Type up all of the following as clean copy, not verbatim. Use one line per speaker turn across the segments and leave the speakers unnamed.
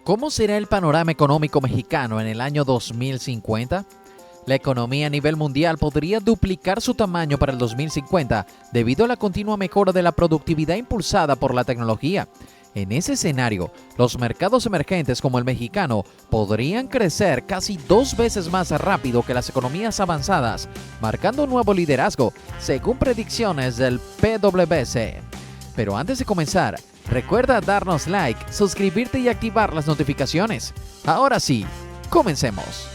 ¿Cómo será el panorama económico mexicano en el año 2050? La economía a nivel mundial podría duplicar su tamaño para el 2050 debido a la continua mejora de la productividad impulsada por la tecnología. En ese escenario, los mercados emergentes como el mexicano podrían crecer casi 2 veces más rápido que las economías avanzadas, marcando un nuevo liderazgo, según predicciones del PwC. Pero antes de comenzar, recuerda darnos like, suscribirte y activar las notificaciones. Ahora sí, comencemos.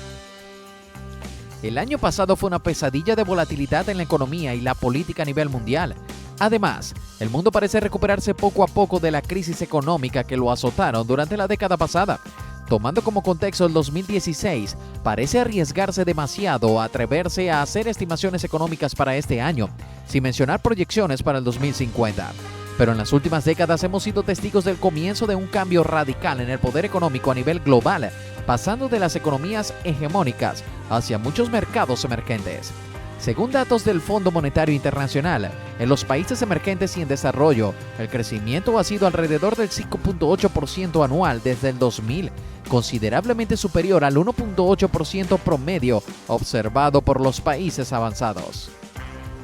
El año pasado fue una pesadilla de volatilidad en la economía y la política a nivel mundial. Además, el mundo parece recuperarse poco a poco de la crisis económica que lo azotaron durante la década pasada. Tomando como contexto el 2016, parece arriesgarse demasiado a atreverse a hacer estimaciones económicas para este año, sin mencionar proyecciones para el 2050. Pero en las últimas décadas hemos sido testigos del comienzo de un cambio radical en el poder económico a nivel global, pasando de las economías hegemónicas hacia muchos mercados emergentes. Según datos del Fondo Monetario Internacional, en los países emergentes y en desarrollo, el crecimiento ha sido alrededor del 5.8% anual desde el 2000, considerablemente superior al 1.8% promedio observado por los países avanzados.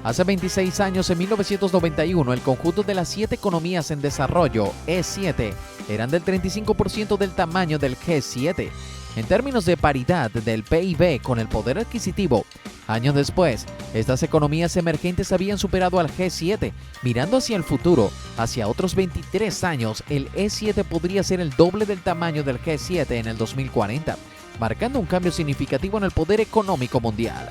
Hace 26 años, en 1991, el conjunto de las 7 economías en desarrollo, E7, eran del 35% del tamaño del G7. En términos de paridad del PIB con el poder adquisitivo, años después, estas economías emergentes habían superado al G7. Mirando hacia el futuro, hacia otros 23 años, el E7 podría ser el doble del tamaño del G7 en el 2040, marcando un cambio significativo en el poder económico mundial.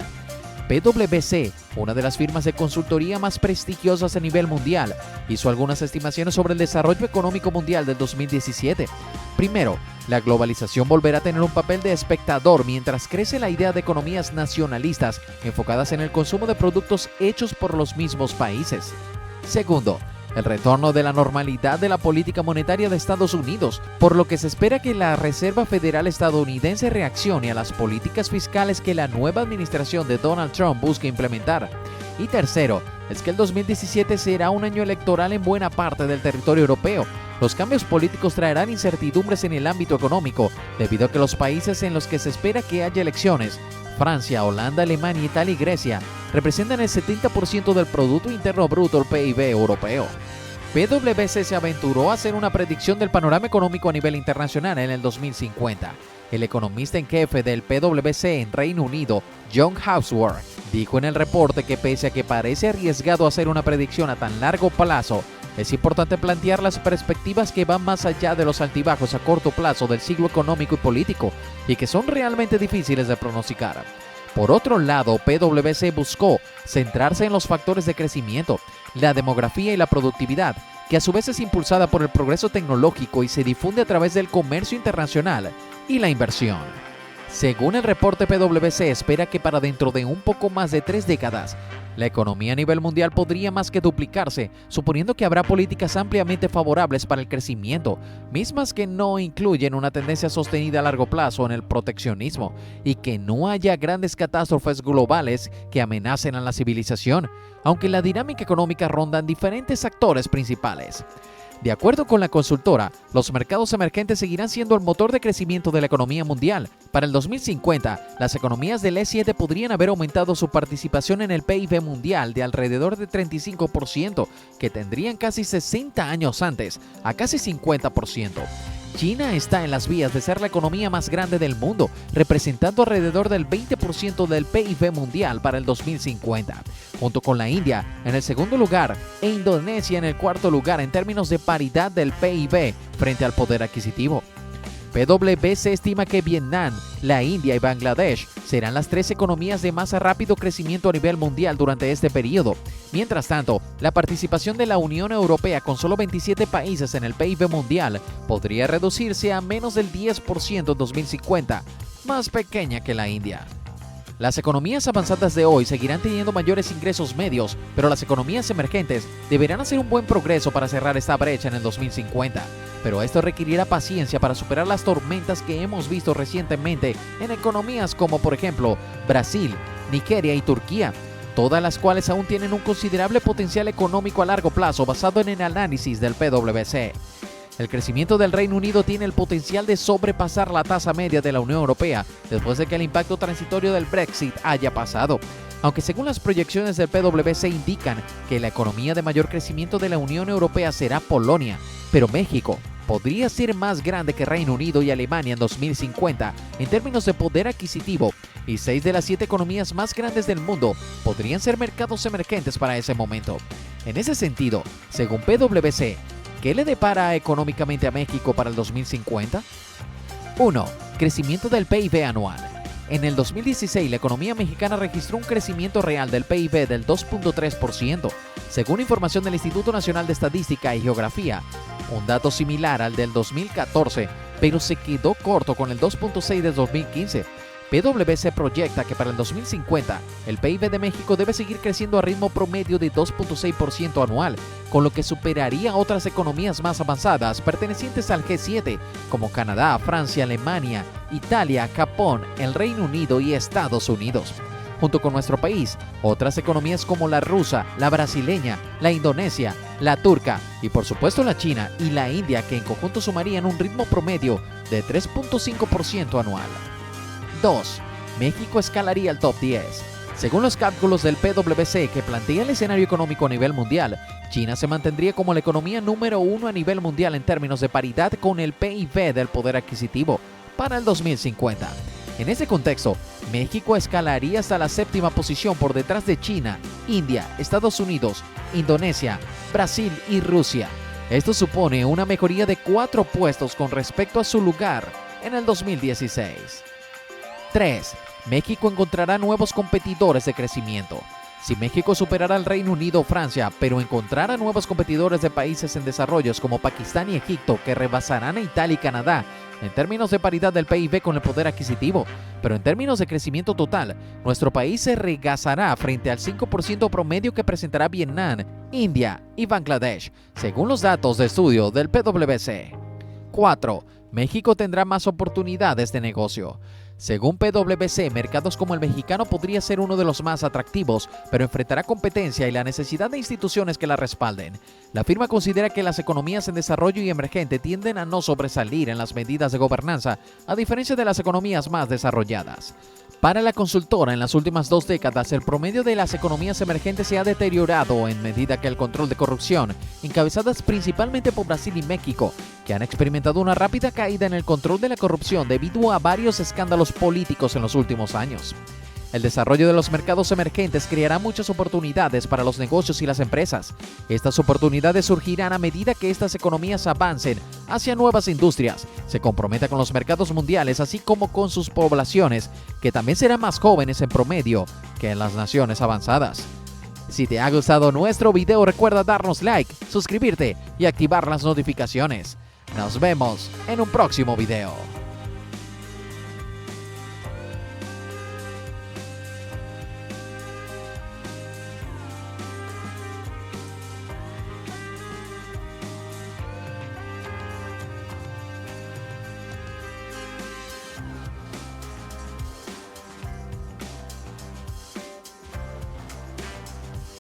PwC, una de las firmas de consultoría más prestigiosas a nivel mundial, hizo algunas estimaciones sobre el desarrollo económico mundial del 2017. Primero, la globalización volverá a tener un papel de espectador mientras crece la idea de economías nacionalistas enfocadas en el consumo de productos hechos por los mismos países. Segundo, el retorno de la normalidad de la política monetaria de Estados Unidos, por lo que se espera que la Reserva Federal estadounidense reaccione a las políticas fiscales que la nueva administración de Donald Trump busca implementar. Y tercero, es que el 2017 será un año electoral en buena parte del territorio europeo. Los cambios políticos traerán incertidumbres en el ámbito económico, debido a que los países en los que se espera que haya elecciones, Francia, Holanda, Alemania, Italia y Grecia, representan el 70% del Producto Interno Bruto, el PIB europeo. PwC se aventuró a hacer una predicción del panorama económico a nivel internacional en el 2050. El economista en jefe del PwC en Reino Unido, John Hawksworth, dijo en el reporte que pese a que parece arriesgado hacer una predicción a tan largo plazo, es importante plantear las perspectivas que van más allá de los altibajos a corto plazo del ciclo económico y político y que son realmente difíciles de pronosticar. Por otro lado, PwC buscó centrarse en los factores de crecimiento, la demografía y la productividad, que a su vez es impulsada por el progreso tecnológico y se difunde a través del comercio internacional y la inversión. Según el reporte, PwC espera que para dentro de un poco más de 3 décadas, la economía a nivel mundial podría más que duplicarse, suponiendo que habrá políticas ampliamente favorables para el crecimiento, mismas que no incluyen una tendencia sostenida a largo plazo en el proteccionismo, y que no haya grandes catástrofes globales que amenacen a la civilización, aunque la dinámica económica ronda en diferentes actores principales. De acuerdo con la consultora, los mercados emergentes seguirán siendo el motor de crecimiento de la economía mundial. Para el 2050, las economías del E7 podrían haber aumentado su participación en el PIB mundial de alrededor de 35%, que tendrían casi 60 años antes, a casi 50%. China está en las vías de ser la economía más grande del mundo, representando alrededor del 20% del PIB mundial para el 2050, junto con la India en el segundo lugar e Indonesia en el cuarto lugar en términos de paridad del PIB frente al poder adquisitivo. PwC estima que Vietnam, la India y Bangladesh serán las 3 economías de más rápido crecimiento a nivel mundial durante este periodo. Mientras tanto, la participación de la Unión Europea con solo 27 países en el PIB mundial podría reducirse a menos del 10% en 2050, más pequeña que la India. Las economías avanzadas de hoy seguirán teniendo mayores ingresos medios, pero las economías emergentes deberán hacer un buen progreso para cerrar esta brecha en el 2050. Pero esto requerirá paciencia para superar las tormentas que hemos visto recientemente en economías como, por ejemplo, Brasil, Nigeria y Turquía, todas las cuales aún tienen un considerable potencial económico a largo plazo basado en el análisis del PwC. El crecimiento del Reino Unido tiene el potencial de sobrepasar la tasa media de la Unión Europea después de que el impacto transitorio del Brexit haya pasado. Aunque según las proyecciones del PwC indican que la economía de mayor crecimiento de la Unión Europea será Polonia, pero México podría ser más grande que Reino Unido y Alemania en 2050 en términos de poder adquisitivo, y 6 de las 7 economías más grandes del mundo podrían ser mercados emergentes para ese momento. En ese sentido, según PwC, ¿qué le depara económicamente a México para el 2050? 1. Crecimiento del PIB anual. En el 2016, la economía mexicana registró un crecimiento real del PIB del 2.3%, según información del Instituto Nacional de Estadística y Geografía, un dato similar al del 2014, pero se quedó corto con el 2.6 del 2015. PwC proyecta que para el 2050 el PIB de México debe seguir creciendo a ritmo promedio de 2.6% anual, con lo que superaría a otras economías más avanzadas pertenecientes al G7, como Canadá, Francia, Alemania, Italia, Japón, el Reino Unido y Estados Unidos. Junto con nuestro país, otras economías como la rusa, la brasileña, la indonesia, la turca y por supuesto la China y la India, que en conjunto sumarían un ritmo promedio de 3.5% anual. 2. México escalaría el top 10. Según los cálculos del PwC que plantea el escenario económico a nivel mundial, China se mantendría como la economía número 1 a nivel mundial en términos de paridad con el PIB del poder adquisitivo para el 2050. En ese contexto, México escalaría hasta la 7ª posición por detrás de China, India, Estados Unidos, Indonesia, Brasil y Rusia. Esto supone una mejoría de 4 puestos con respecto a su lugar en el 2016. 3. México encontrará nuevos competidores de crecimiento. Si México superara al Reino Unido o Francia, pero encontrara nuevos competidores de países en desarrollo como Pakistán y Egipto que rebasarán a Italia y Canadá en términos de paridad del PIB con el poder adquisitivo, pero en términos de crecimiento total, nuestro país se regazará frente al 5% promedio que presentará Vietnam, India y Bangladesh, según los datos de estudio del PwC. 4. México tendrá más oportunidades de negocio. Según PwC, mercados como el mexicano podría ser uno de los más atractivos, pero enfrentará competencia y la necesidad de instituciones que la respalden. La firma considera que las economías en desarrollo y emergente tienden a no sobresalir en las medidas de gobernanza, a diferencia de las economías más desarrolladas. Para la consultora, en las últimas 2 décadas, el promedio de las economías emergentes se ha deteriorado en medida que el control de corrupción, encabezadas principalmente por Brasil y México, que han experimentado una rápida caída en el control de la corrupción debido a varios escándalos políticos en los últimos años. El desarrollo de los mercados emergentes creará muchas oportunidades para los negocios y las empresas. Estas oportunidades surgirán a medida que estas economías avancen hacia nuevas industrias, se comprometan con los mercados mundiales, así como con sus poblaciones, que también serán más jóvenes en promedio que en las naciones avanzadas. Si te ha gustado nuestro video, recuerda darnos like, suscribirte y activar las notificaciones. Nos vemos en un próximo video.